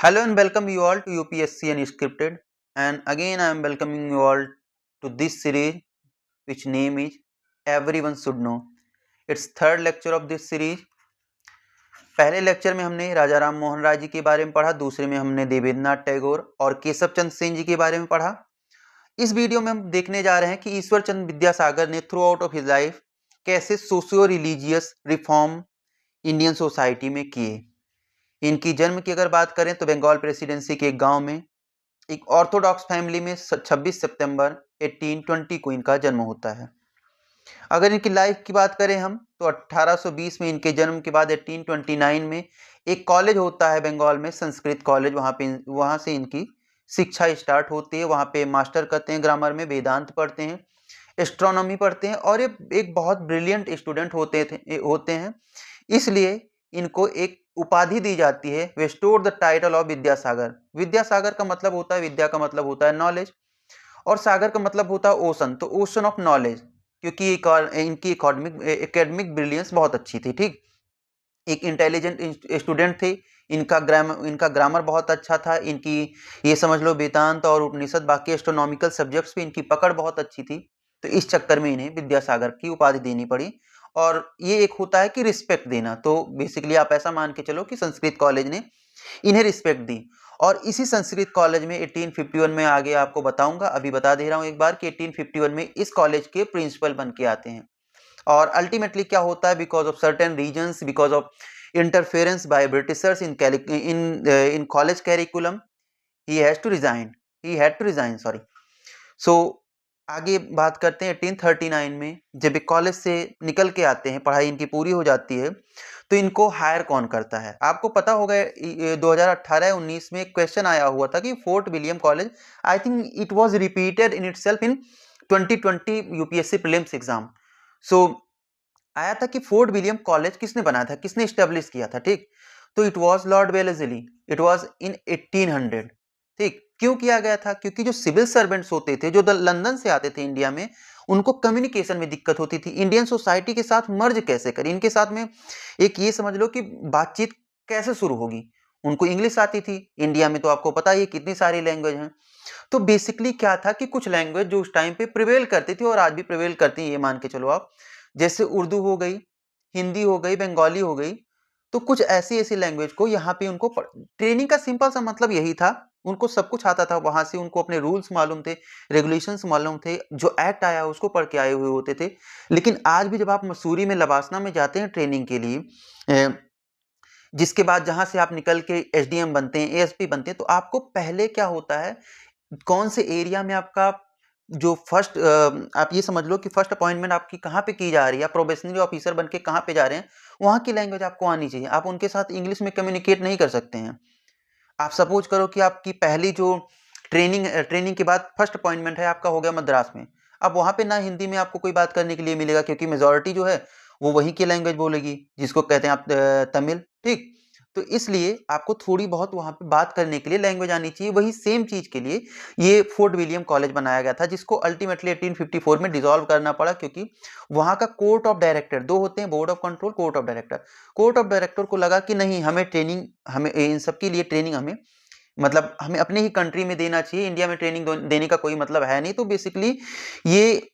Hello and welcome you all to UPSC Unscripted, and again I am welcoming you all to this series which name is Everyone Should Know. It's third lecture of this series. पहले lecture में हमने राजा राम मोहन राय जी के बारे में पढ़ा, दूसरे में हमने देवेंद्रनाथ टैगोर और केशव चंद्र सेन जी के बारे में पढ़ा। इस वीडियो में हम देखने जा रहे हैं कि ईश्वर चंद्र विद्यासागर ने throughout of his life कैसे socio religious reform Indian society में किए। इनकी जन्म की अगर बात करें तो बंगाल प्रेसिडेंसी के एक गांव में एक ऑर्थोडॉक्स फैमिली में 26 सितंबर 1820 को इनका जन्म होता है। अगर इनकी लाइफ की बात करें हम तो 1820 में इनके जन्म के बाद 1829 में एक कॉलेज होता है बंगाल में, संस्कृत कॉलेज। वहाँ से इनकी शिक्षा स्टार्ट होती है। वहाँ पे मास्टर करते हैं ग्रामर में, वेदांत पढ़ते हैं, एस्ट्रोनॉमी पढ़ते हैं और ये एक बहुत ब्रिलियंट स्टूडेंट होते हैं। इसलिए इनको एक उपाधि दी जाती है, वेस्टोर the title of Vidyasagar. Vidyasagar का मतलब होता है, विद्या का मतलब होता है नॉलेज और सागर का मतलब होता है ओशन, तो ओशन ऑफ नॉलेज, क्योंकि इनकी एकेडमिक ब्रिलियंस बहुत अच्छी थी। ठीक, एक इंटेलिजेंट स्टूडेंट थे। इनका ग्रामर बहुत अच्छा था। इनकी ये समझ लो वेदांत और उपनिषद बाकी एस्ट्रोनॉमिकल सब्जेक्ट्स पे इनकी पकड़ बहुत अच्छी थी। तो इस चक्कर में इन्हें विद्यासागर की उपाधि देनी पड़ी। और ये एक होता है कि रिस्पेक्ट देना, तो बेसिकली आप ऐसा मान के चलो कि संस्कृत कॉलेज ने इन्हें रिस्पेक्ट दी। और इसी संस्कृत कॉलेज में 1851 में आगे आपको बताऊंगा, अभी बता दे रहा हूं एक बार कि 1851 में इस कॉलेज के प्रिंसिपल बन के आते हैं। और अल्टीमेटली क्या होता है, because of certain reasons, because of interference by Britishers in college curriculum, he had to resign sorry. So आगे बात करते हैं 1839 में, जब एक कॉलेज से निकल के आते हैं, पढ़ाई इनकी पूरी हो जाती है, तो इनको हायर कौन करता है। आपको पता होगा 2018-19 में एक क्वेश्चन आया हुआ था कि fort William college, I think it was repeated in itself in 2020 UPSC prelims exam. So आया था कि फोर्ट विलियम कॉलेज किसने बनाया था, किसने स्टेब्लिश किया था। ठीक, तो it was Lord Wellesley, it was in 1800। ठीक, क्यों किया गया था? क्योंकि जो सिविल सर्वेंट्स होते थे, जो लंदन से आते थे इंडिया में, उनको कम्युनिकेशन में दिक्कत होती थी। इंडियन सोसाइटी के साथ मर्ज कैसे करें, इनके साथ में एक ये समझ लो कि बातचीत कैसे शुरू होगी। उनको इंग्लिश आती थी, इंडिया में तो आपको पता ही है कितनी सारी लैंग्वेज हैं। तो बेसिकली क्या था कि कुछ लैंग्वेज जो उस टाइम पे प्रिवेल करती थी और आज भी प्रिवेल करती है, ये मान के चलो आप, जैसे उर्दू हो गई, हिंदी हो गई, बंगाली हो गई। तो कुछ ऐसी लैंग्वेज को यहाँ पे उनको ट्रेनिंग का सिंपल सा मतलब यही था, उनको सब कुछ आता था। वहां से उनको अपने रूल्स मालूम थे, रेगुलेशंस मालूम थे, जो एक्ट आया उसको पढ़ के आए हुए होते थे। लेकिन आज भी जब आप मसूरी में लबासना में जाते हैं ट्रेनिंग के लिए, जिसके बाद जहां से आप निकल के एसडीएम बनते हैं, एएसपी बनते हैं, तो आपको पहले क्या होता है, कौन से एरिया में आपका जो फर्स्ट, आप ये समझ लो कि फर्स्ट अपॉइंटमेंट आपकी कहाँ पे की जा रही है, आप प्रोबेशनरी ऑफिसर बन के कहाँ पे जा रहे हैं, वहाँ की लैंग्वेज आपको आनी चाहिए। आप उनके साथ इंग्लिश में कम्युनिकेट नहीं कर सकते हैं। आप सपोज करो कि आपकी पहली जो ट्रेनिंग के बाद फर्स्ट अपॉइंटमेंट है आपका हो गया मद्रास में। अब वहाँ पे ना हिंदी में आपको कोई बात करने के लिए मिलेगा, क्योंकि मेजोरिटी जो है वो वहीं की लैंग्वेज बोलेगी, जिसको कहते हैं आप तमिल। ठीक, तो इसलिए आपको थोड़ी बहुत वहाँ पे बात करने के लिए लैंग्वेज आनी चाहिए। वही सेम चीज के लिए ये फोर्ट विलियम कॉलेज बनाया गया था, जिसको अल्टीमेटली 1854 में डिसॉल्व करना पड़ा, क्योंकि वहाँ का कोर्ट ऑफ डायरेक्टर, दो होते हैं, board of control, court of director. Court of director को लगा कि नहीं, हमें इन सब के लिए ट्रेनिंग हमें अपने ही कंट्री में देना चाहिए, इंडिया में ट्रेनिंग देने का कोई मतलब है नहीं। तो बेसिकली ये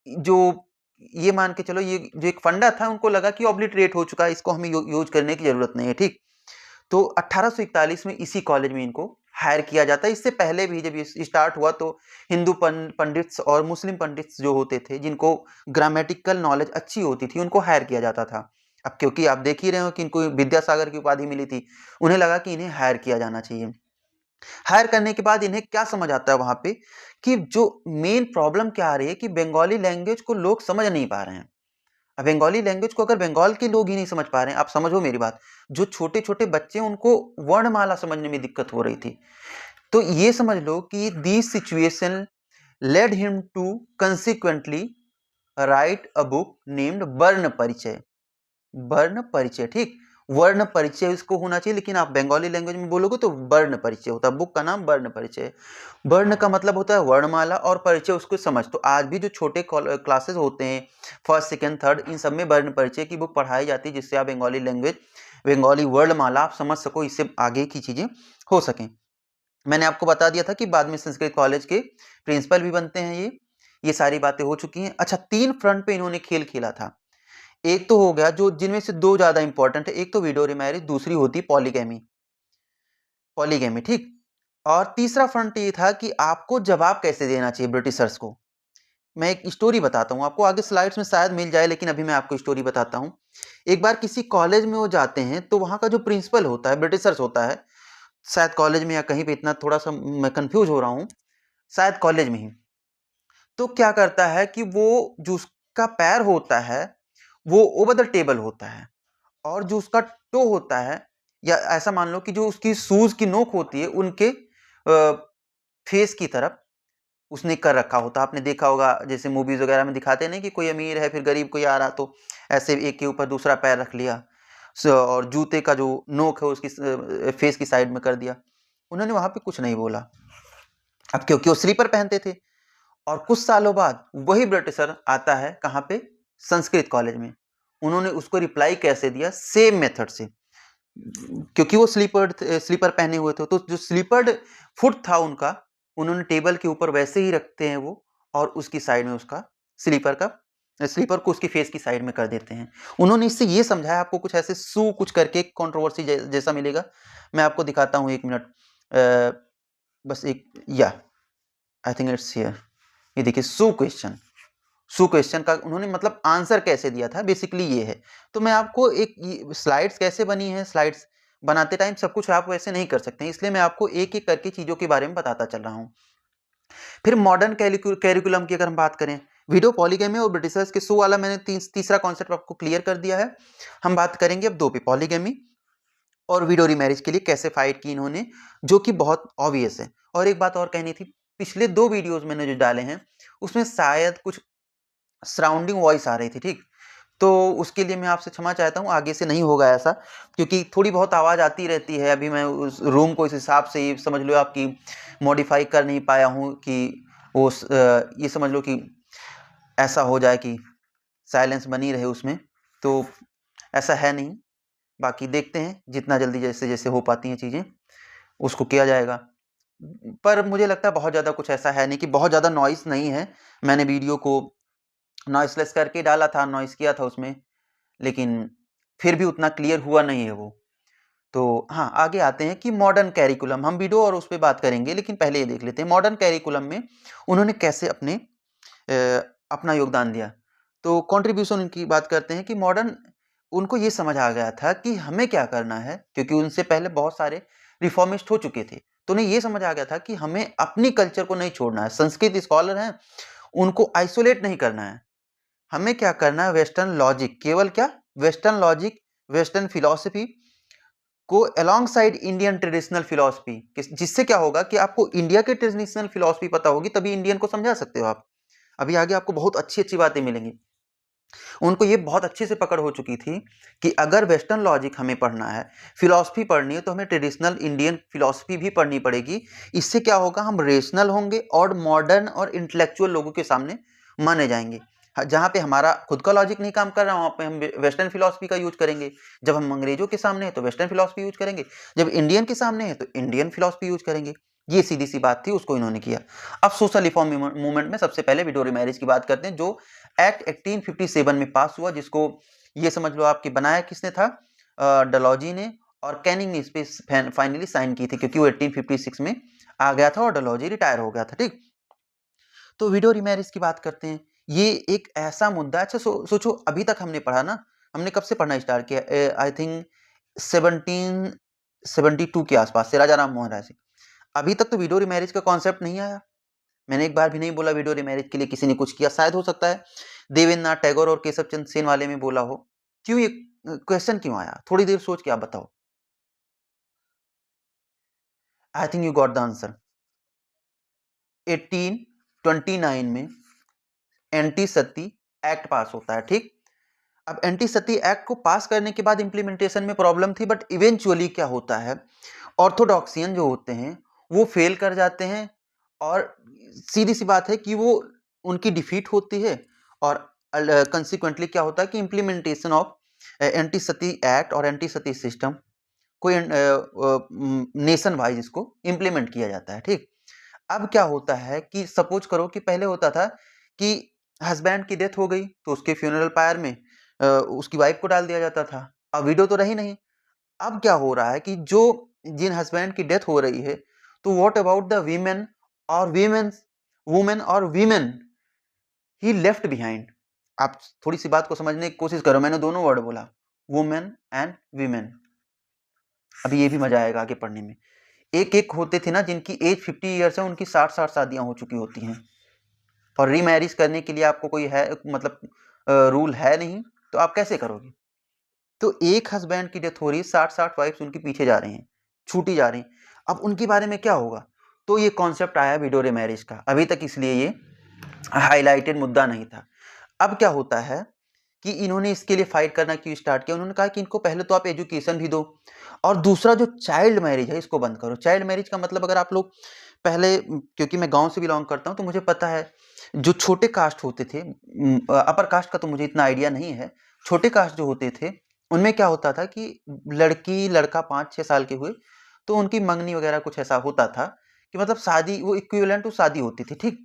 जो ये मान के चलो, ये जो एक फंडा था, उनको लगा कि ऑब्लिटरेट हो चुका है, इसको हमें यूज करने की जरूरत नहीं है। ठीक, तो 1841 में इसी कॉलेज में इनको हायर किया जाता है। इससे पहले भी जब ये स्टार्ट हुआ तो हिंदू पंडित्स और मुस्लिम पंडित्स जो होते थे, जिनको ग्रामेटिकल नॉलेज अच्छी होती थी, उनको हायर किया जाता था। अब क्योंकि आप देख ही रहे हो कि इनको विद्यासागर की उपाधि मिली थी, उन्हें लगा कि इन्हें हायर किया जाना चाहिए। हायर करने के बाद इन्हें क्या समझ आता है वहां पे कि जो मेन प्रॉब्लम क्या आ रही है कि बंगाली लैंग्वेज को लोग समझ नहीं पा रहे हैं। अब बंगाली लैंग्वेज को अगर बंगाल के लोग ही नहीं समझ पा रहे हैं, आप समझो मेरी बात, जो छोटे छोटे बच्चे हैं उनको वर्णमाला समझने में दिक्कत हो रही थी। तो ये समझ लो कि this situation led him to consequently write a book named Varna Parichay. वर्ण परिचय, ठीक, वर्ण परिचय उसको होना चाहिए, लेकिन आप बंगाली लैंग्वेज में बोलोगे तो वर्ण परिचय होता है। बुक का नाम वर्ण परिचय। वर्ण का मतलब होता है वर्णमाला और परिचय उसको समझ। तो आज भी जो छोटे क्लासेस होते हैं, फर्स्ट सेकंड थर्ड, इन सब में वर्ण परिचय की बुक पढ़ाई जाती है, जिससे आप बंगाली लैंग्वेज बंगाली वर्णमाला आप समझ सको, इससे आगे की चीजें हो सकें। मैंने आपको बता दिया था कि बाद में संस्कृत कॉलेज के प्रिंसिपल भी बनते हैं ये सारी बातें हो चुकी हैं। अच्छा, 3 फ्रंट पे इन्होंने खेल खेला था। एक तो हो गया जो जिनमें से 2 ज्यादा इंपॉर्टेंट है, एक तो विडो रिमैरिज, दूसरी होती पॉलीगैमी। पॉलीगैमी, ठीक। और तीसरा फ्रंट ये था कि आपको जवाब कैसे देना चाहिए ब्रिटिशर्स को। मैं एक स्टोरी बताता हूँ आपको, आगे स्लाइड्स में शायद मिल जाए, लेकिन अभी मैं आपको स्टोरी बताता हूँ। एक बार किसी कॉलेज में वो जाते हैं, तो वहाँ का जो प्रिंसिपल होता है ब्रिटिशर्स होता है, शायद कॉलेज में या कहीं पे, इतना थोड़ा सा मैं कंफ्यूज हो रहा हूँ, शायद कॉलेज में ही। तो क्या करता है कि वो जो उसका पैर होता है वो ओवर द टेबल होता है, और जो उसका टो होता है, या ऐसा मान लो कि जो उसकी शूज की नोक होती है उनके फेस की तरफ उसने कर रखा होता। आपने देखा होगा जैसे मूवीज वगैरह में दिखाते नहीं कि कोई अमीर है, फिर गरीब कोई आ रहा तो ऐसे एक के ऊपर दूसरा पैर रख लिया, और जूते का जो नोक है उसकी फेस की साइड में कर दिया। उन्होंने वहां पे कुछ नहीं बोला, अब क्योंकि वो स्लीपर पहनते थे। और कुछ सालों बाद वही ब्रिटिशर आता है कहाँ पे, संस्कृत कॉलेज में। उन्होंने उसको रिप्लाई कैसे दिया, सेम मेथड से, क्योंकि वो स्लीपर पहने हुए थे, तो जो स्लीपर्ड फुट था उनका, उन्होंने टेबल के ऊपर वैसे ही रखते हैं वो, और उसकी साइड में उसका स्लीपर को उसकी फेस की साइड में कर देते हैं। उन्होंने इससे ये समझाया, आपको कुछ ऐसे सू कुछ करके कंट्रोवर्सी जैसा मिलेगा, मैं आपको दिखाता हूँ, 1 मिनट, बस एक, या आई थिंक इट्स हियर, ये देखिए सू क्वेश्चन का उन्होंने मतलब आंसर कैसे दिया था, बेसिकली ये है। तो मैं आपको एक स्लाइड्स कैसे बनी है, स्लाइड्स बनाते टाइम सब कुछ आप वैसे नहीं कर सकते हैं, इसलिए मैं आपको एक एक करके चीजों के बारे में बताता चल रहा हूँ। फिर मॉडर्न कैरिकुलम की अगर हम बात करें, वीडियो पॉलीगैमी और ब्रिटिशर्स के सो वाला मैंने तीसरा कॉन्सेप्ट आपको क्लियर कर दिया है। हम बात करेंगे अब 2 पे, पॉलीगैमी और विडो रीमैरिज के लिए कैसे फाइट की इन्होंने, जो कि बहुत ऑब्वियस है। और एक बात और कहनी थी, पिछले 2 वीडियोस मैंने जो डाले हैं उसमें शायद कुछ सराउंडिंग वॉइस आ रही थी, ठीक। तो उसके लिए मैं आपसे क्षमा चाहता हूँ, आगे से नहीं होगा ऐसा, क्योंकि थोड़ी बहुत आवाज़ आती रहती है। अभी मैं उस रूम को इस हिसाब से ही समझ लो आपकी मॉडिफाई कर नहीं पाया हूँ कि वो ये समझ लो कि ऐसा हो जाए कि साइलेंस बनी रहे उसमें, तो ऐसा है नहीं। बाकी देखते हैं जितना जल्दी जैसे जैसे हो पाती हैं चीज़ें उसको किया जाएगा। पर मुझे लगता है बहुत ज़्यादा कुछ ऐसा है नहीं, कि बहुत ज़्यादा नॉइस नहीं है। मैंने वीडियो को नॉइसलेस करके डाला था, नॉइस किया था उसमें, लेकिन फिर भी उतना क्लियर हुआ नहीं है वो। तो हाँ, आगे आते हैं कि मॉडर्न कैरिकुलम, हम वीडियो और उस पर बात करेंगे, लेकिन पहले ये देख लेते हैं मॉडर्न कैरिकुलम में उन्होंने कैसे अपना योगदान दिया। तो कंट्रीब्यूशन उनकी बात करते हैं कि मॉडर्न, उनको ये समझ आ गया था कि हमें क्या करना है, क्योंकि उनसे पहले बहुत सारे रिफॉर्मिस्ट हो चुके थे, तो उन्हें ये समझ आ गया था कि हमें अपनी कल्चर को नहीं छोड़ना है। संस्कृत स्कॉलर हैं, उनको आइसोलेट नहीं करना है। हमें क्या करना है, वेस्टर्न लॉजिक, केवल क्या, वेस्टर्न लॉजिक, वेस्टर्न फिलॉसफी को along side Indian traditional philosophy, जिससे क्या होगा कि आपको इंडिया के ट्रेडिशनल फिलॉसफी पता होगी, तभी इंडियन को समझा सकते हो आप। अभी आगे आपको बहुत अच्छी अच्छी बातें मिलेंगी। उनको ये बहुत अच्छे से पकड़ हो चुकी थी कि अगर वेस्टर्न लॉजिक हमें पढ़ना है, फिलॉसफी पढ़नी है, तो हमें ट्रेडिशनल इंडियन फिलॉसफी भी पढ़नी पड़ेगी। इससे क्या होगा, हम रेशनल होंगे और मॉडर्न और इंटेलेक्चुअल लोगों के सामने माने जाएंगे। जहाँ पे हमारा खुद का लॉजिक नहीं काम कर रहा, वहाँ पे हम वेस्टर्न फिलॉसफी का यूज करेंगे। जब हम अंग्रेजों के सामने हैं तो वेस्टर्न फिलॉसफी यूज करेंगे, जब इंडियन के सामने है तो इंडियन फिलॉसफी यूज करेंगे। ये सीधी सी बात थी, उसको इन्होंने किया। अब सोशल रिफॉर्म मूवमेंट में सबसे पहले विडो मैरिज की बात करते हैं, जो एक्ट 1857 में पास हुआ, जिसको ये समझ लो आपकी बनाया किसने था, डलहौजी ने, और कैनिंग ने इस पे फाइनली साइन की थी, क्योंकि वो 1856 में आ गया था और डलहौजी रिटायर हो गया था, ठीक। तो विडो रिमैरिज की बात करते हैं, ये एक ऐसा मुद्दा, अच्छा सोचो अभी तक हमने पढ़ा ना, हमने कब से पढ़ना स्टार्ट किया, आई थिंक 1772 के आसपास से, राजा राम मोहन राय से। अभी तक तो विडो रिमैरिज का कॉन्सेप्ट नहीं आया। मैंने एक बार भी नहीं बोला विडो रिमैरिज के लिए किसी ने कुछ किया, शायद हो सकता है देवेंद्र नाथ टैगोर और केशव चंद्र सेन वाले में बोला हो। क्यों ये क्वेश्चन क्यों आया, थोड़ी देर सोच के आप बताओ। I think you got the answer. 1829 में एंटी सती एक्ट पास होता है, ठीक। अब एंटी सती एक्ट को पास करने के बाद इंप्लीमेंटेशन में प्रॉब्लम थी, बट इवेंचुअली क्या होता है, ऑर्थोडॉक्सियन जो होते हैं वो फेल कर जाते हैं, और सीधी सी बात है कि वो उनकी डिफीट होती है, और कंसिक्वेंटली क्या होता है कि implementation of anti Sati act और एंटी सती सिस्टम कोई नेशन वाइज इसको इम्प्लीमेंट किया जाता है। ठीक, अब क्या होता है कि सपोज करो कि पहले होता था कि हस्बैंड की डेथ हो गई तो उसके फ्यूनरल पायर में उसकी वाइफ को डाल दिया जाता था। अब विडो तो रही नहीं। अब क्या हो रहा है कि जो जिन हस्बैंड की डेथ हो रही है, तो व्हाट अबाउट द वीमेन और वुमेन और वीमेन ही लेफ्ट बिहाइंड। आप थोड़ी सी बात को समझने की कोशिश करो, मैंने दोनों वर्ड बोला, वुमेन एंड वीमेन। अभी ये भी मजा आएगा आगे पढ़ने में। एक एक होते थे ना जिनकी एज 50 ईयर्स है, उनकी 60 शादियां हो चुकी होती हैं, और रीमैरिज करने के लिए आपको कोई है मतलब रूल है नहीं, तो आप कैसे करोगे? तो एक हस्बैंड की डेथ हो रही है, 60 वाइफ्स उनके पीछे जा रही हैं, छूटी जा रही हैं। अब उनके बारे में क्या होगा? तो ये कॉन्सेप्ट आया विडो रीमैरिज का। अभी तक इसलिए ये हाईलाइटेड मुद्दा नहीं था। अब क्या होता है कि इन्होंने इसके लिए फाइट करना क्यों स्टार्ट किया? उन्होंने कहा कि इनको पहले तो आप एजुकेशन भी दो, और दूसरा जो चाइल्ड मैरिज है इसको बंद करो। चाइल्ड मैरिज का मतलब, अगर आप लोग पहले, क्योंकि मैं गांव से बिलोंग करता हूं तो मुझे पता है, जो छोटे कास्ट होते थे, अपर कास्ट का तो मुझे इतना आइडिया नहीं है, छोटे कास्ट जो होते थे उनमें क्या होता था कि लड़की लड़का 5-6 साल के हुए तो उनकी मंगनी वगैरह कुछ ऐसा होता था कि मतलब शादी, वो इक्विवेलेंट टू शादी होती थी। ठीक,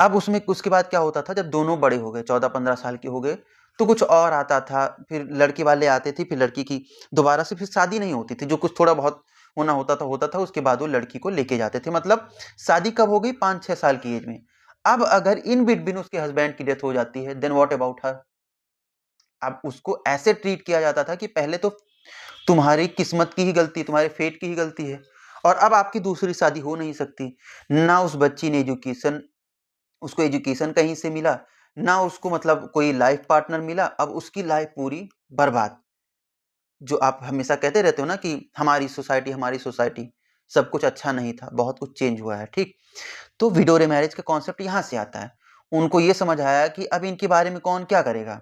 अब उसमें उसके बाद क्या होता था, जब दोनों बड़े हो गए, 14-15 साल के हो गए, तो कुछ और आता था, फिर लड़के वाले आते थे, फिर लड़की की दोबारा से फिर शादी नहीं होती थी, जो कुछ थोड़ा बहुत होना होता था, उसके बाद वो लड़की को लेके जाते थे। मतलब शादी कब हो गई? 5-6 साल की एज में। अब अगर इन बिटवीन उसके हस्बैंड की डेथ हो जाती है, देन व्हाट अबाउट हर? अब उसको ऐसे ट्रीट किया जाता था कि पहले तो तुम्हारी किस्मत की ही गलती, तुम्हारे फेट की ही गलती है, और अब आपकी दूसरी शादी हो नहीं सकती। ना उस बच्ची ने एजुकेशन, उसको एजुकेशन कहीं से मिला, ना उसको मतलब कोई लाइफ पार्टनर मिला, अब उसकी लाइफ पूरी बर्बाद। जो आप हमेशा कहते रहते हो ना कि हमारी सोसाइटी, सब कुछ अच्छा नहीं था, बहुत कुछ चेंज हुआ है। ठीक, तो विडो मैरिज का कॉन्सेप्ट यहाँ से आता है। उनको ये समझ आया कि अब इनके बारे में कौन क्या करेगा,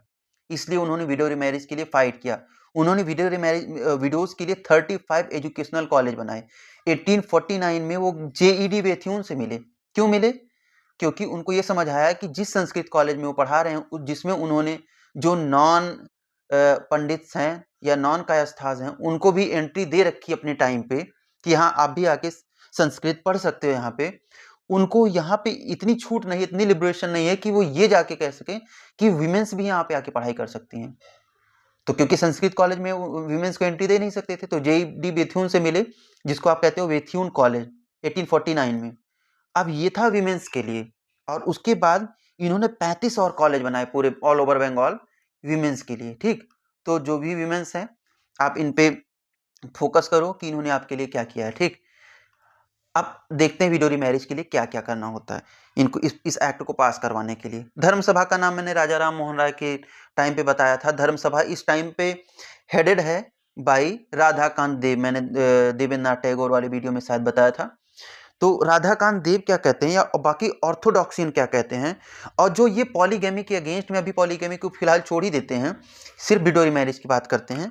इसलिए उन्होंने विडो मैरिज के लिए फाइट किया। उन्होंने विडोज के लिए 35 एजुकेशनल कॉलेज बनाए। 1849 में वो जेईडी बेथ्यून से मिले। क्यों मिले? क्योंकि उनको ये समझ आया कि जिस संस्कृत कॉलेज में वो पढ़ा रहे हैं, जिसमें उन्होंने जो नॉन पंडित्स हैं या नॉन कायस्थाज हैं, उनको भी एंट्री दे रखी अपने टाइम पे कि हाँ आप भी आके संस्कृत पढ़ सकते हो यहाँ पे। उनको यहाँ पे इतनी छूट नहीं, इतनी लिबरेशन नहीं है कि वो ये जाके कह सके कि विमेंस भी यहाँ पे आके पढ़ाई कर सकती हैं। तो क्योंकि संस्कृत कॉलेज में विमेंस को एंट्री दे नहीं सकते थे, तो जेईडी बेथ्यून से मिले, जिसको आप कहते हो बेथ्यून कॉलेज, 1849 में। अब ये था विमेंस के लिए, और उसके बाद इन्होंने 35 और कॉलेज बनाए पूरे ऑल ओवर बंगाल विमेंस के लिए। ठीक, तो जो भी विमेंस हैं आप इन पे फोकस करो कि इन्होंने आपके लिए क्या किया है। ठीक, अब देखते हैं विडो मैरिज के लिए क्या क्या करना होता है इनको, इस एक्ट को पास करवाने के लिए। धर्म सभा का नाम मैंने राजा राम मोहन राय के टाइम पे बताया था। धर्म सभा इस टाइम पे हेडेड है बाई राधाकांत देव। मैंने देवेंद्रनाथ टैगोर वाले वीडियो में शायद बताया था। तो राधाकांत देव क्या कहते हैं, या बाकी ऑर्थोडॉक्सियन क्या कहते हैं, और जो ये पॉलीगैमी के अगेंस्ट में, अभी पॉलीगैमी को फिलहाल छोड़ ही देते हैं, सिर्फ विडो मैरिज की बात करते हैं।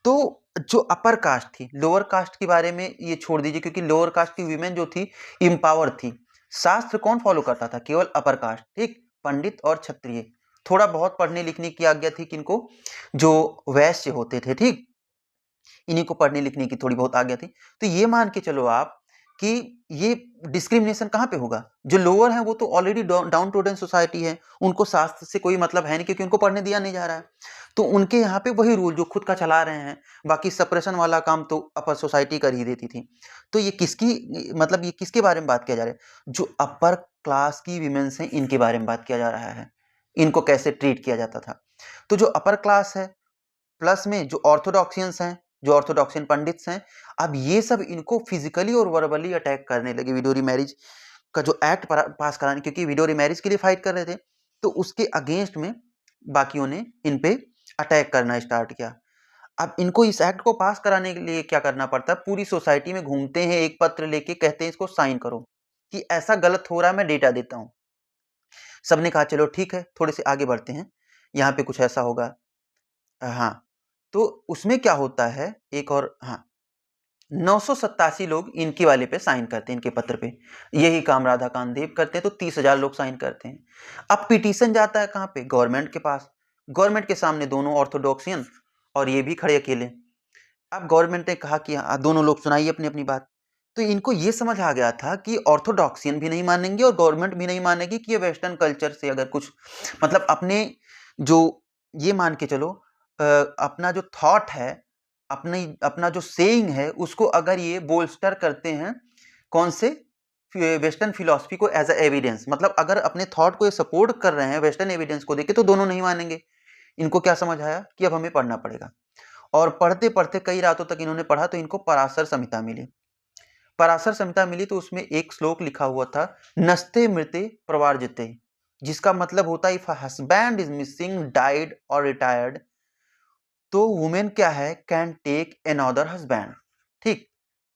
तो जो अपर कास्ट थी, लोअर कास्ट के बारे में ये छोड़ दीजिए, क्योंकि लोअर कास्ट की वीमेन जो थी इम्पावर थी। शास्त्र कौन फॉलो करता था? केवल अपर कास्ट। ठीक, पंडित और क्षत्रिय, थोड़ा बहुत पढ़ने लिखने की आज्ञा थी किनको? जो वैश्य होते थे। ठीक, इन्हीं को पढ़ने लिखने की थोड़ी बहुत आज्ञा थी। तो ये मान के चलो आप कि ये डिस्क्रिमिनेशन कहाँ पे होगा? जो लोअर है वो तो ऑलरेडी डाउन टूडन सोसाइटी है, उनको शास्त्र से कोई मतलब है नहीं, क्योंकि उनको पढ़ने दिया नहीं जा रहा है। तो उनके यहाँ पे वही रूल जो खुद का चला रहे हैं, बाकी सप्रेशन वाला काम तो अपर सोसाइटी कर ही देती थी। तो ये किसकी मतलब, ये किसके बारे में बात किया जा रहा है? जो अपर क्लास की विमेन्स हैं, इनके बारे में बात किया जा रहा है, इनको कैसे ट्रीट किया जाता था। तो जो अपर क्लास है, प्लस में जो ऑर्थोडॉक्सियंस हैं, जो ऑर्थोडॉक्सियन पंडित्स हैं, अब ये सब इनको फिजिकली और वर्बली अटैक करने लगे विडो मैरिज का जो एक्ट पास कराने, क्योंकि विडो मैरिज के लिए फाइट कर रहे थे, तो उसके अगेंस्ट में बाकियों ने इन पे अटैक करना स्टार्ट किया। अब इनको इस एक्ट को पास कराने के लिए क्या करना पड़ता है? पूरी सोसाइटी में घूमते हैं, एक पत्र लेके कहते हैं इसको साइन करो कि ऐसा गलत हो रहा है, मैं डेटा देता हूं। सबने कहा चलो ठीक है, थोड़े से आगे बढ़ते हैं, यहाँ पे कुछ ऐसा होगा। हाँ, तो उसमें क्या होता है, एक और, हाँ, 987 लोग इनकी वाले पे साइन करते हैं, इनके पत्र पे। यही काम राधाकांत देव करते हैं, तो 30,000 लोग साइन करते हैं। अब पिटीशन जाता है कहाँ पे? गवर्नमेंट के पास। गवर्नमेंट के सामने दोनों ऑर्थोडॉक्सियन और ये भी खड़े अकेले। अब गवर्नमेंट ने कहा कि हाँ, दोनों लोग सुनाइए अपनी अपनी बात। तो इनको ये समझ आ गया था कि ऑर्थोडॉक्सियन भी नहीं मानेंगे और गवर्नमेंट भी नहीं मानेगी कि ये वेस्टर्न कल्चर से अगर कुछ मतलब अपने जो ये मान के चलो अपना जो थॉट है, अपना जो सेइंग है, उसको अगर ये बोल्स्टर करते हैं कौन से वेस्टर्न फिलॉसफी को एज अ एविडेंस, मतलब अगर अपने थॉट को ये सपोर्ट कर रहे हैं वेस्टर्न एविडेंस को देके, तो दोनों नहीं मानेंगे। इनको क्या समझ आया कि अब हमें पढ़ना पड़ेगा, और पढ़ते पढ़ते कई रातों तक इन्होंने पढ़ा तो इनको पराशर संहिता मिली। पराशर संहिता मिली तो उसमें एक श्लोक लिखा हुआ था, नस्ते मृते प्रवार्जिते, जिसका मतलब होता है if husband is missing, died और रिटायर्ड, तो वुमेन क्या है, कैन टेक अनदर हस्बैंड। ठीक,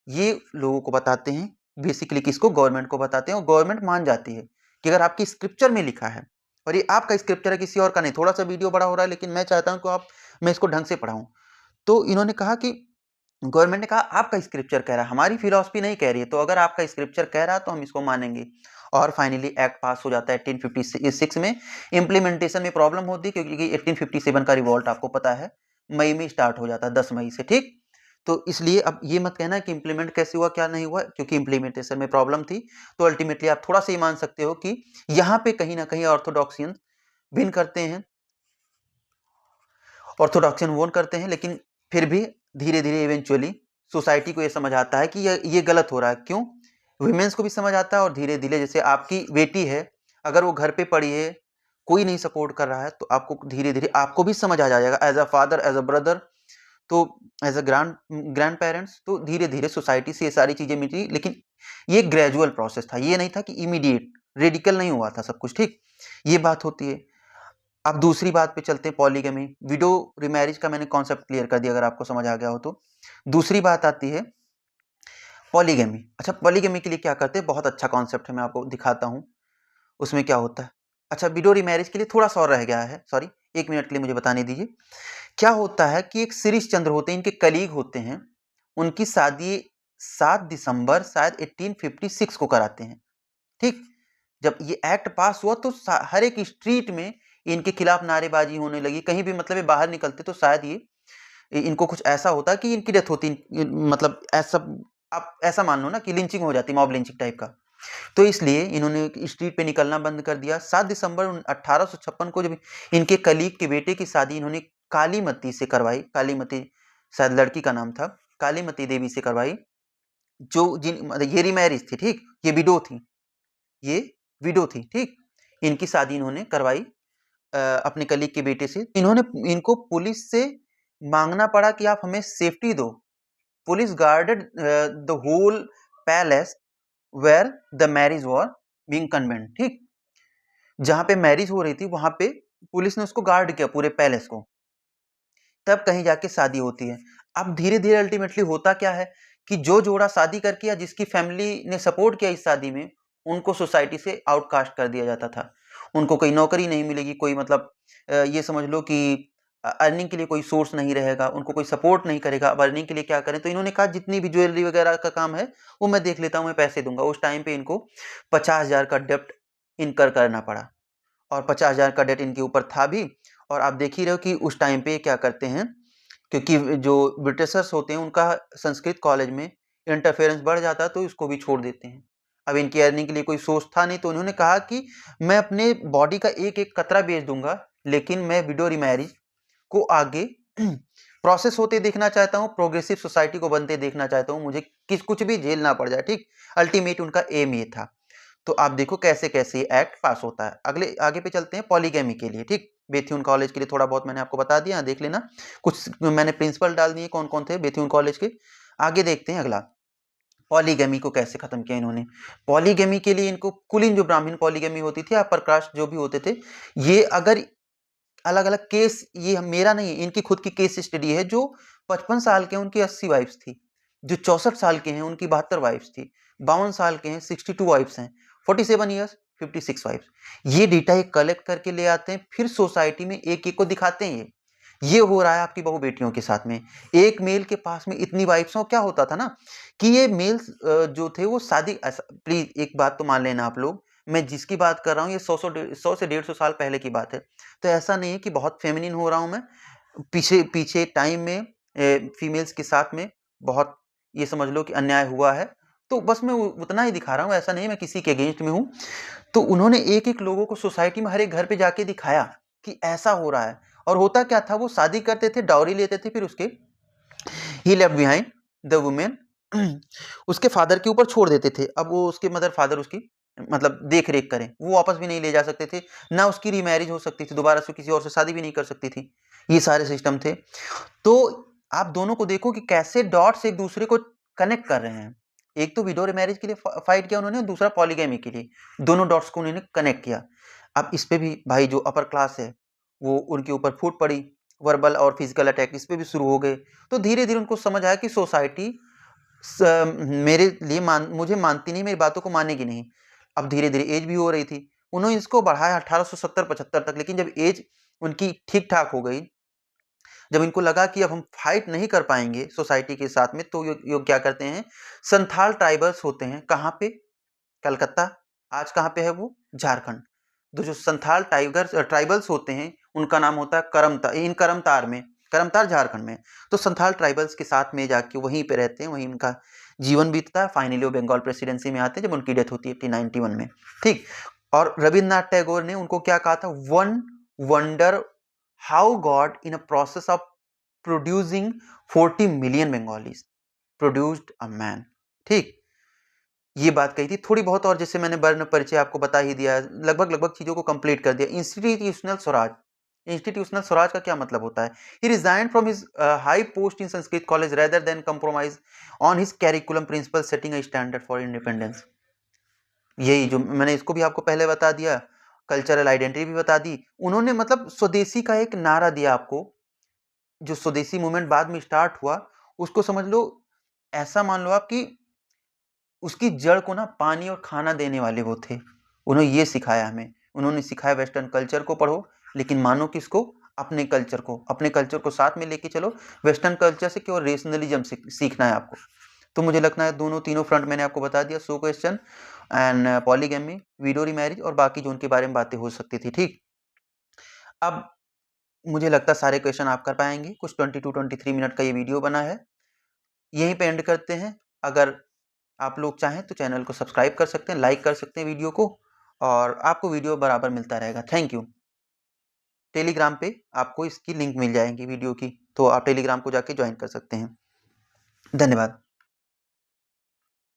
ये लोगों को बताते हैं, बेसिकली किसको, गवर्नमेंट को बताते हैं, और गवर्नमेंट मान जाती है कि अगर आपकी स्क्रिप्चर में लिखा है, और ये आपका स्क्रिप्चर है किसी और का नहीं। थोड़ा सा वीडियो बड़ा हो रहा है लेकिन मैं चाहता हूं कि मैं इसको ढंग से पढ़ाऊं। तो इन्होंने कहा कि गवर्नमेंट ने कहा आपका स्क्रिप्चर कह रहा है, हमारी फिलॉसफी नहीं कह रही है, तो अगर आपका स्क्रिप्चर कह रहा है तो हम इसको मानेंगे। और फाइनली एक्ट पास हो जाता है 1856 में। इम्प्लीमेंटेशन में प्रॉब्लम होती है क्योंकि 1857 का रिवॉल्ट आपको पता है मई में स्टार्ट हो जाता है, 10 मई से। ठीक, तो इसलिए अब ये मत कहना कि इम्प्लीमेंट कैसे हुआ क्या नहीं हुआ, क्योंकि इम्प्लीमेंटेशन में प्रॉब्लम थी। तो अल्टीमेटली आप थोड़ा सा ये मान सकते हो कि यहाँ पे कहीं ना कहीं ऑर्थोडॉक्सियन भिन्न करते हैं, ऑर्थोडॉक्सियन वोन करते हैं, लेकिन फिर भी धीरे धीरे इवेंचुअली सोसाइटी को ये समझ आता है कि ये गलत हो रहा है। क्यों, वुमेन्स को भी समझ आता है, और धीरे धीरे जैसे आपकी बेटी है, अगर वो घर पे पड़ी है, कोई नहीं सपोर्ट कर रहा है, तो आपको धीरे धीरे आपको भी समझ आ जाएगा, as a father, as a brother, तो एज अ ग्रैंड पेरेंट्स। तो धीरे धीरे सोसाइटी से ये सारी चीजें मिटी, लेकिन ये ग्रेजुअल प्रोसेस था, ये नहीं था कि इमीडिएट रेडिकल नहीं हुआ था सब कुछ। ठीक, ये बात होती है। अब दूसरी बात पे चलते हैं, पॉलीगमी, विडो रिमैरिज का मैंने कॉन्सेप्ट क्लियर कर दिया अगर आपको समझ आ गया हो तो। दूसरी बात आती है पॉलीगमी। अच्छा, पॉलीगमी के लिए क्या करते हैं, बहुत अच्छा कॉन्सेप्ट है, मैं आपको दिखाता हूं उसमें क्या होता है। अच्छा, विडो रिमैरिज के लिए थोड़ा सा और रह गया है, सॉरी, 1 मिनट के लिए मुझे बताने दीजिए। क्या होता है कि एक शिरीष चंद्र होते हैं, इनके कलीग होते हैं, उनकी शादी 7 दिसंबर शायद 1856 को कराते हैं। ठीक, जब ये एक्ट पास हुआ तो हर एक स्ट्रीट में इनके खिलाफ नारेबाजी होने लगी, कहीं भी मतलब ये बाहर निकलते तो शायद ये इनको कुछ ऐसा होता कि इनकी डेथ होती, मतलब ऐसा आप ऐसा मान लो ना कि लिंचिंग हो जाती, मॉब लिंचिंग टाइप का। तो इसलिए इन्होंने स्ट्रीट पे निकलना बंद कर दिया। 7 दिसंबर 1856 को जब इनके कलीग के बेटे की शादी इन्होंने कालीमती से करवाई, कालीमती शायद लड़की का नाम था, कालीमती देवी से करवाई, जो ये रीमैरिज थी। ठीक, ये विडो थी, ये विडो थी। ठीक, इनकी शादी इन्होंने करवाई अपने कलीग के बेटे से। इन्होंने इनको पुलिस से मांगना पड़ा कि आप हमें सेफ्टी दो। Police guarded the whole palace where the marriage was being convened. ठीक, जहां पे मैरिज हो रही थी वहां पे पुलिस ने उसको गार्ड किया, पूरे पैलेस को, तब कहीं जाके शादी होती है। अब धीरे धीरे अल्टीमेटली होता क्या है कि जो जोड़ा शादी करके या जिसकी फैमिली ने सपोर्ट किया इस शादी में, उनको सोसाइटी से आउटकास्ट कर दिया जाता था। उनको कोई नौकरी नहीं मिलेगी, कोई मतलब ये समझ लो कि अर्निंग के लिए कोई सोर्स नहीं रहेगा, उनको कोई सपोर्ट नहीं करेगा। अब अर्निंग के लिए क्या करें, तो इन्होंने कहा जितनी भी ज्वेलरी वगैरह का काम है वो मैं देख लेता हूँ, मैं पैसे दूंगा। उस टाइम पे इनको 50,000 का डेप्ट इनकर करना पड़ा, और 50,000 का डेट इनके ऊपर था भी। और आप देख ही रहे हो कि उस टाइम पे क्या करते हैं, क्योंकि जो ब्रिटिशर्स होते हैं उनका संस्कृत कॉलेज में इंटरफेरेंस बढ़ जाता है, तो इसको भी छोड़ देते हैं। अब इनकी अर्निंग के लिए कोई सोर्स था नहीं, तो उन्होंने कहा कि मैं अपने बॉडी का एक एक कतरा बेच दूंगा, लेकिन मैं विडो रिमैरिज को आगे प्रोसेस होते देखना चाहता हूँ, प्रोग्रेसिव सोसाइटी को बनते देखना चाहता हूँ, मुझे कुछ भी झेलना पड़ जाए। ठीक, अल्टीमेट उनका एम ये था। तो आप देखो कैसे कैसे एक्ट पास होता है। अगले आगे पे चलते हैं पॉलीगैमी के लिए। ठीक, बेथ्यून कॉलेज के लिए थोड़ा बहुत मैंने आपको बता दिया, देख लेना, कुछ मैंने प्रिंसिपल डाल दिए कौन कौन थे बेथ्यून कॉलेज के। आगे देखते हैं अगला, पॉलीगैमी को कैसे खत्म किया इन्होंने। पॉलीगैमी के लिए इनको कुलीन जो ब्राह्मण पॉलीगैमी होती थी, अपर कास्ट जो भी होते थे, ये अगर अलग अलग केस, ये मेरा नहीं है, इनकी खुद की केस स्टडी है। जो 55 साल के हैं उनकी 80 वाइफ्स थी, जो 64 साल के हैं उनकी 72 वाइफ्स थी, 52 साल के हैं 62 वाइफ्स हैं, 47 ईयर्स 56 वाइफ्स। ये डेटा ये कलेक्ट करके ले आते हैं, फिर सोसाइटी में एक एक को दिखाते हैं। ये हो रहा है आपकी बहु बेटियों के साथ में। एक मेल के पास में इतनी वाइफ्स हो, क्या होता था ना कि ये मेल्स जो थे वो शादी, प्लीज एक बात तो मान लेना आप लोग, मैं जिसकी बात कर रहा हूँ ये 100 से 150 साल पहले की बात है। तो ऐसा नहीं है कि बहुत फेमिनिन हो रहा हूँ मैं, पीछे टाइम में फीमेल्स के साथ में बहुत ये समझ लो कि अन्याय हुआ है, तो बस मैं उतना ही दिखा रहा हूँ, ऐसा नहीं मैं किसी के अगेंस्ट में हूँ। तो उन्होंने एक-एक लोगों को सोसाइटी में हर एक घर पे जाके दिखाया कि ऐसा हो रहा है। और होता क्या था, वो शादी करते थे, डाउरी लेते थे, फिर उसके ही लेफ्ट बिहाइंड द वुमेन उसके फादर के ऊपर छोड़ देते थे। अब वो उसके मदर फादर उसकी मतलब देख रेख करें, वो वापस भी नहीं ले जा सकते थे, ना उसकी रीमैरिज हो सकती थी, दोबारा से किसी और से शादी भी नहीं कर सकती थी। ये सारे सिस्टम थे। तो आप दोनों को देखो कि कैसे डॉट्स एक दूसरे को कनेक्ट कर रहे हैं। एक तो विडो मैरिज के लिए फाइट किया उन्होंने, दूसरा पॉलीगैमी के लिए। दोनों डॉट्स को उन्होंने कनेक्ट किया। अब इस पे भी भाई जो अपर क्लास है वो उनके ऊपर फूट पड़ी, वर्बल और फिजिकल अटैक इस पे भी शुरू हो गए। तो धीरे धीरे उनको समझ आया कि सोसाइटी मेरे लिए मुझे मानती नहीं, मेरी बातों को मानेगी नहीं। अब धीरे धीरे एज भी हो रही थी, उन्होंने इसको बढ़ाया 1870-75 तक। लेकिन जब एज उनकी ठीक ठाक हो गई, जब इनको लगा कि अब हम फाइट नहीं कर पाएंगे सोसाइटी के साथ में, तो ये क्या करते हैं, संथाल ट्राइबल्स होते हैं कहाँ पे, कलकत्ता। आज कहाँ पे है वो, झारखंड। तो जो संथाल ट्राइबल्स होते हैं उनका नाम होता है करमतार झारखंड में। तो संथाल ट्राइबल्स के साथ में जाके वहीं पे रहते हैं, वहीं उनका जीवन बीतता है। फाइनली वो बंगाल प्रेसिडेंसी में आते हैं जब उनकी डेथ होती है 1891 में। ठीक। और रविन्द्रनाथ टैगोर ने उनको क्या कहा था, one wonder how God in a process of producing 40 million Bengalis produced a man. ठीक, ये बात कही थी। थोड़ी बहुत और जैसे मैंने वर्ण परिचय आपको बता ही दिया, लगभग चीजों को कंप्लीट कर दिया। इंस्टीट्यूशनल स्वराज, इंस्टीट्यूशनल स्वराज का क्या मतलब होता है, he resigned from his high post in Sanskrit college rather than compromise on his curriculum principle setting a standard for independence. यही जो मैंने इसको भी आपको पहले बता दिया, कल्चरल आइडेंटिटी भी बता दी उन्होंने। मतलब स्वदेशी का एक नारा दिया आपको, जो स्वदेशी मूवमेंट बाद में स्टार्ट हुआ उसको समझ लो, ऐसा मान लो आप कि उसकी जड़ को ना पानी और खाना देने वाले वो थे। उन्होंने ये सिखाया हमें, उन्होंने सिखाया वेस्टर्न कल्चर को पढ़ो लेकिन मानो किसको, अपने कल्चर को साथ में लेके चलो। वेस्टर्न कल्चर से केवल रेशनलिज्म सीखना है आपको। तो मुझे लगता है दोनों तीनों फ्रंट मैंने आपको बता दिया, so question and polygamy, window remarriage और बाकी जो उनके बारे में बातें हो सकती थी। ठीक, अब मुझे लगता है सारे क्वेश्चन आप कर पाएंगे। कुछ 22-23 मिनट का ये वीडियो बना है, यहीं पे एंड करते हैं। अगर आप लोग चाहें तो चैनल को सब्सक्राइब कर सकते हैं, लाइक कर सकते हैं वीडियो को, और आपको वीडियो बराबर मिलता रहेगा। Thank you. टेलीग्राम पे आपको इसकी लिंक मिल जाएगी वीडियो की, तो आप टेलीग्राम को जाके ज्वाइन कर सकते हैं। धन्यवाद।